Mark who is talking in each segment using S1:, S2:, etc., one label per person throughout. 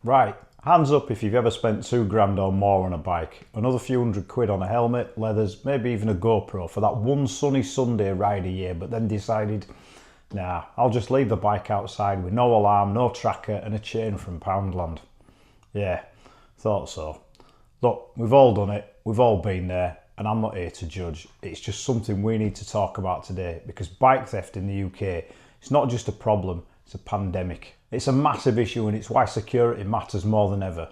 S1: Right, hands up if you've ever spent £2 grand or more on a bike, another few £100 on a helmet, leathers, maybe even a GoPro for that one sunny Sunday ride a year, but then decided, nah, I'll just leave the bike outside with no alarm, no tracker and a chain from Poundland. Yeah, thought so. Look, we've all done it, we've all been there, and I'm not here to judge. It's just something we need to talk about today because bike theft in the UK, it's not just a problem, it's a pandemic. It's a massive issue and it's why security matters more than ever.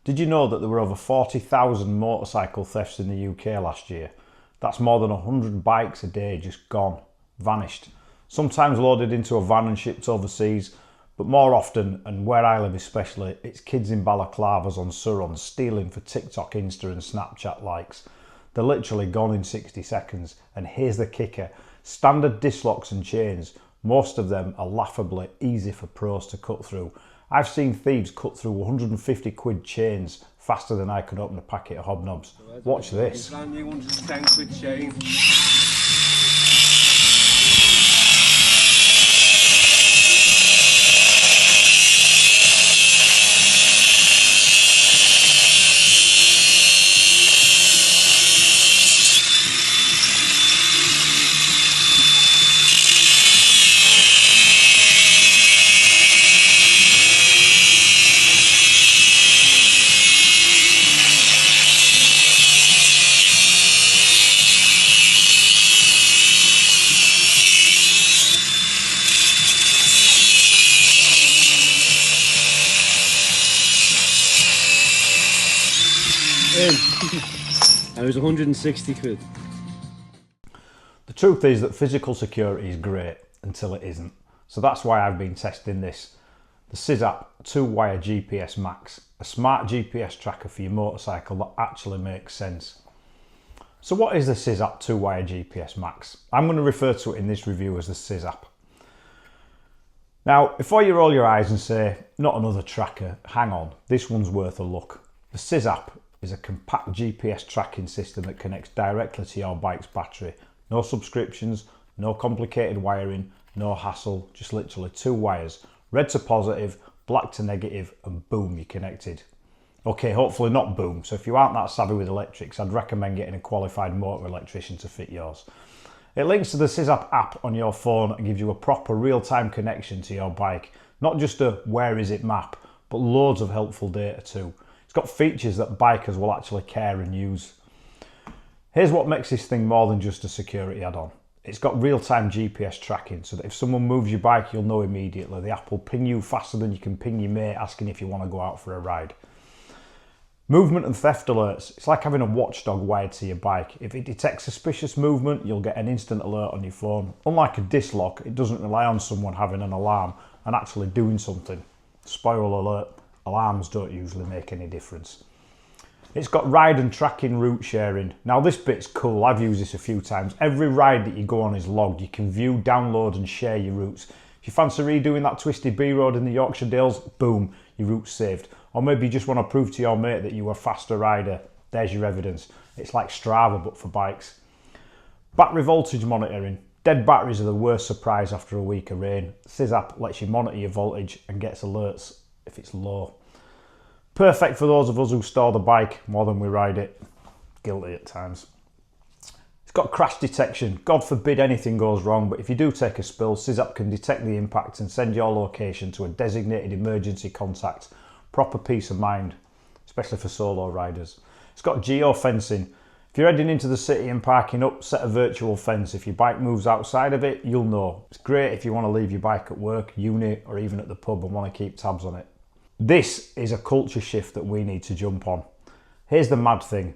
S1: Did you know that there were over 40,000 motorcycle thefts in the UK last year? That's more than 100 bikes a day just gone, vanished. Sometimes loaded into a van and shipped overseas, but more often, and where I live especially, it's kids in balaclavas on Surons stealing for TikTok, Insta and Snapchat likes. They're literally gone in 60 seconds. And here's the kicker, standard disc locks and chains, most of them are laughably easy for pros to cut through. I've seen thieves cut through 150 quid chains faster than I could open a packet of hobnobs. Watch this.
S2: Brand new 110 quid chain. I was 160 quid.
S1: The truth is that physical security is great until it isn't. So that's why I've been testing this. The SIZZAPP 2-wire GPS Max, a smart GPS tracker for your motorcycle that actually makes sense. So what is the SIZZAPP 2-wire GPS Max? I'm going to refer to it in this review as the SIZZAPP. Now, before you roll your eyes and say, not another tracker, hang on, this one's worth a look. The SIZZAPP is a compact GPS tracking system that connects directly to your bike's battery. No subscriptions, no complicated wiring, no hassle, just literally 2 wires. Red to positive, black to negative, and boom, you're connected. Okay, hopefully not boom, so if you aren't that savvy with electrics, I'd recommend getting a qualified motor electrician to fit yours. It links to the SIZZAPP app on your phone and gives you a proper real-time connection to your bike. Not just a where is it map, but loads of helpful data too. It's got features that bikers will actually care and use. Here's what makes this thing more than just a security add-on. It's got real-time GPS tracking so that if someone moves your bike, you'll know immediately. The app will ping you faster than you can ping your mate asking if you want to go out for a ride. Movement and theft alerts. It's like having a watchdog wired to your bike. If it detects suspicious movement, you'll get an instant alert on your phone. Unlike a disc lock, it doesn't rely on someone having an alarm and actually doing something. Spoiler alert, alarms don't usually make any difference. It's got ride and tracking route sharing. Now this bit's cool, I've used this a few times. Every ride that you go on is logged. You can view, download and share your routes. If you fancy redoing that twisty B road in the Yorkshire Dales, boom, your route's saved. Or maybe you just want to prove to your mate that you were a faster rider. There's your evidence. It's like Strava but for bikes. Battery voltage monitoring. Dead batteries are the worst surprise after a week of rain. SIZZAPP lets you monitor your voltage and gets alerts if it's low. Perfect for those of us who store the bike more than we ride it. Guilty at times. It's got crash detection. God forbid anything goes wrong, but if you do take a spill, SIZZAPP can detect the impact and send your location to a designated emergency contact. Proper peace of mind, especially for solo riders. It's got geofencing. If you're heading into the city and parking up, set a virtual fence. If your bike moves outside of it, you'll know. It's great if you want to leave your bike at work, uni, or even at the pub and want to keep tabs on it. This is a culture shift that we need to jump on. Here's the mad thing.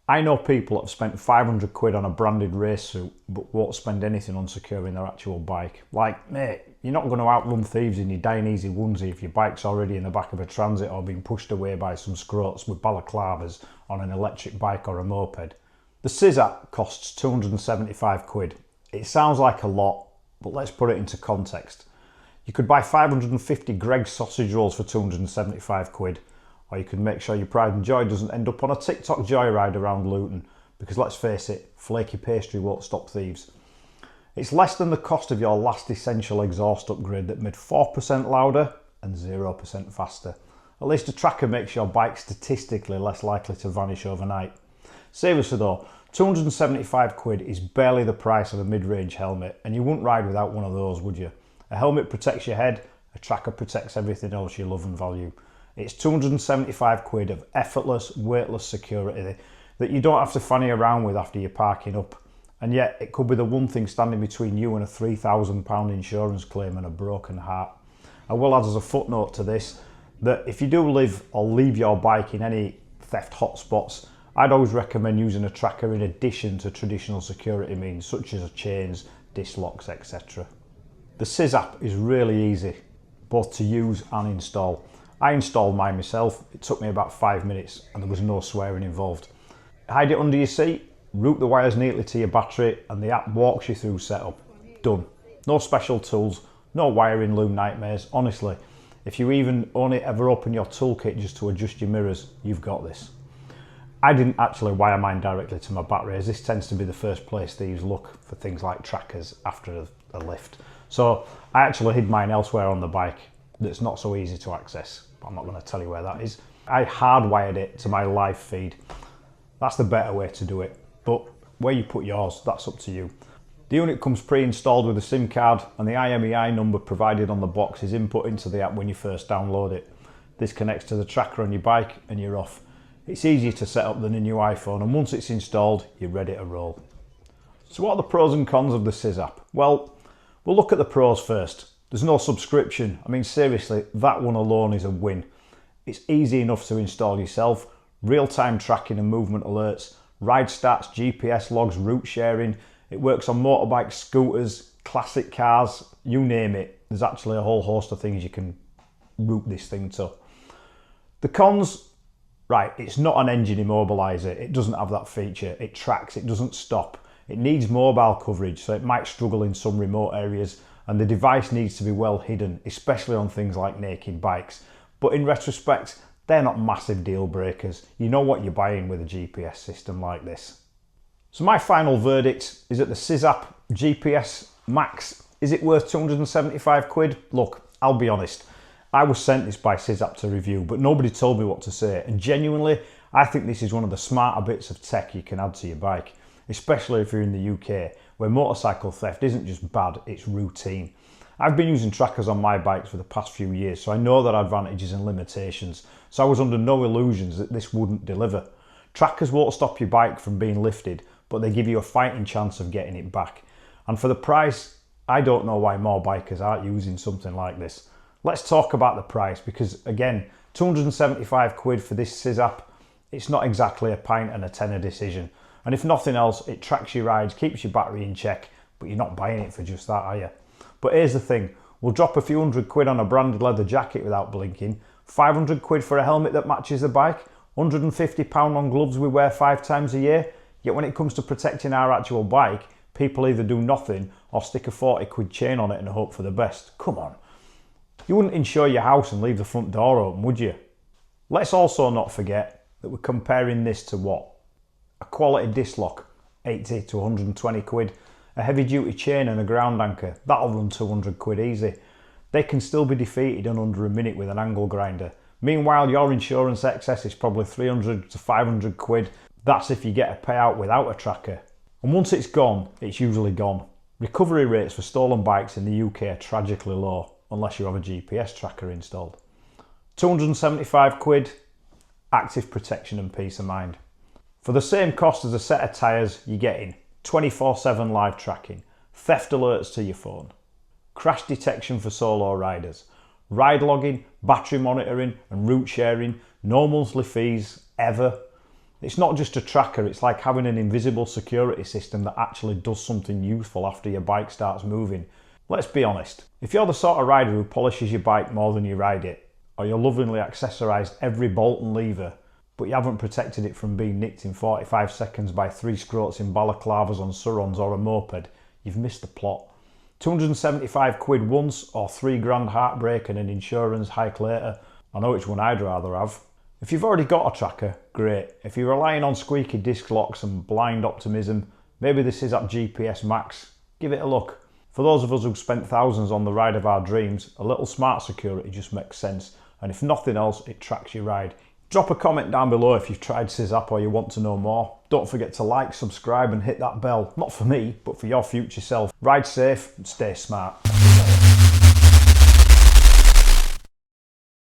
S1: I know people that have spent 500 quid on a branded race suit but won't spend anything on securing their actual bike. Like, mate, you're not going to outrun thieves in your Dainese onesie if your bike's already in the back of a transit or being pushed away by some scroats with balaclavas on an electric bike or a moped. The SIZZAPP costs 275 quid. It sounds like a lot, but let's put it into context. You could buy 550 Greggs sausage rolls for 275 quid, or you could make sure your pride and joy doesn't end up on a TikTok joyride around Luton, because let's face it, flaky pastry won't stop thieves. It's less than the cost of your last essential exhaust upgrade that made 4% louder and 0% faster. At least a tracker makes your bike statistically less likely to vanish overnight. Seriously though, 275 quid is barely the price of a mid-range helmet, and you wouldn't ride without one of those, would you? A helmet protects your head, a tracker protects everything else you love and value. It's 275 quid of effortless, weightless security that you don't have to fanny around with after you're parking up. And yet, it could be the one thing standing between you and a £3,000 insurance claim and a broken heart. I will add as a footnote to this, that if you do live or leave your bike in any theft hotspots, I'd always recommend using a tracker in addition to traditional security means such as chains, disc locks, etc. The SIZZAPP is really easy, both to use and install. I installed mine myself, it took me about 5 minutes and there was no swearing involved. Hide it under your seat, route the wires neatly to your battery and the app walks you through setup. Done. No special tools, no wiring loom nightmares. Honestly, if you even only ever open your toolkit just to adjust your mirrors, you've got this. I didn't actually wire mine directly to my battery, as this tends to be the first place thieves look for things like trackers after a lift. So I actually hid mine elsewhere on the bike that's not so easy to access. I'm not going to tell you where that is. I hardwired it to my live feed. That's the better way to do it. But where you put yours, that's up to you. The unit comes pre-installed with a SIM card, and the IMEI number provided on the box is input into the app when you first download it. This connects to the tracker on your bike and you're off. It's easier to set up than a new iPhone, and once it's installed, you're ready to roll. So what are the pros and cons of the SIZZAPP? Well, we'll look at the pros first. There's no subscription. I mean, seriously, that one alone is a win. It's easy enough to install yourself. Real-time tracking and movement alerts, ride stats, GPS logs, route sharing. It works on motorbikes, scooters, classic cars, you name it. There's actually a whole host of things you can route this thing to. The cons, right, it's not an engine immobiliser. It doesn't have that feature. It tracks, it doesn't stop. It needs mobile coverage, so it might struggle in some remote areas, and the device needs to be well hidden, especially on things like naked bikes. But in retrospect, they're not massive deal breakers. You know what you're buying with a GPS system like this. So my final verdict is that the SIZZAPP GPS Max, is it worth 275 quid? Look, I'll be honest, I was sent this by SIZZAPP to review, but nobody told me what to say, and genuinely, I think this is one of the smarter bits of tech you can add to your bike, especially if you're in the UK, where motorcycle theft isn't just bad, it's routine. I've been using trackers on my bikes for the past few years, so I know their advantages and limitations, so I was under no illusions that this wouldn't deliver. Trackers won't stop your bike from being lifted, but they give you a fighting chance of getting it back. And for the price, I don't know why more bikers aren't using something like this. Let's talk about the price, because again, 275 quid for this SIZZAPP, it's not exactly a pint and a tenner decision. And if nothing else, it tracks your rides, keeps your battery in check, but you're not buying it for just that, are you? But here's the thing, we'll drop a few $100 on a branded leather jacket without blinking, 500 quid for a helmet that matches the bike, £150 on gloves we wear 5 times a year, yet when it comes to protecting our actual bike, people either do nothing or stick a 40 quid chain on it and hope for the best. Come on. You wouldn't insure your house and leave the front door open, would you? Let's also not forget that we're comparing this to what? A quality disc lock, 80 to 120 quid, a heavy duty chain and a ground anchor, that'll run 200 quid easy. They can still be defeated in under a minute with an angle grinder. Meanwhile, your insurance excess is probably 300 to 500 quid. That's if you get a payout without a tracker. And once it's gone, it's usually gone. Recovery rates for stolen bikes in the UK are tragically low, unless you have a GPS tracker installed. 275 quid, active protection and peace of mind. For the same cost as a set of tyres, you're getting 24/7 live tracking, theft alerts to your phone, crash detection for solo riders, ride logging, battery monitoring and route sharing, no monthly fees, ever. It's not just a tracker, it's like having an invisible security system that actually does something useful after your bike starts moving. Let's be honest, if you're the sort of rider who polishes your bike more than you ride it, or you lovingly accessorised every bolt and lever, but you haven't protected it from being nicked in 45 seconds by 3 scroats in balaclavas on Surons or a moped, you've missed the plot. 275 quid once or 3 grand heartbreak and an insurance hike later. I know which one I'd rather have. If you've already got a tracker, great. If you're relying on squeaky disc locks and blind optimism, maybe the SIZZAPP GPS Max, give it a look. For those of us who've spent thousands on the ride of our dreams, a little smart security just makes sense. and if nothing else, it tracks your ride. Drop a comment down below if you've tried SIZZAPP or you want to know more. Don't forget to like, subscribe and hit that bell. Not for me, but for your future self. Ride safe and stay smart.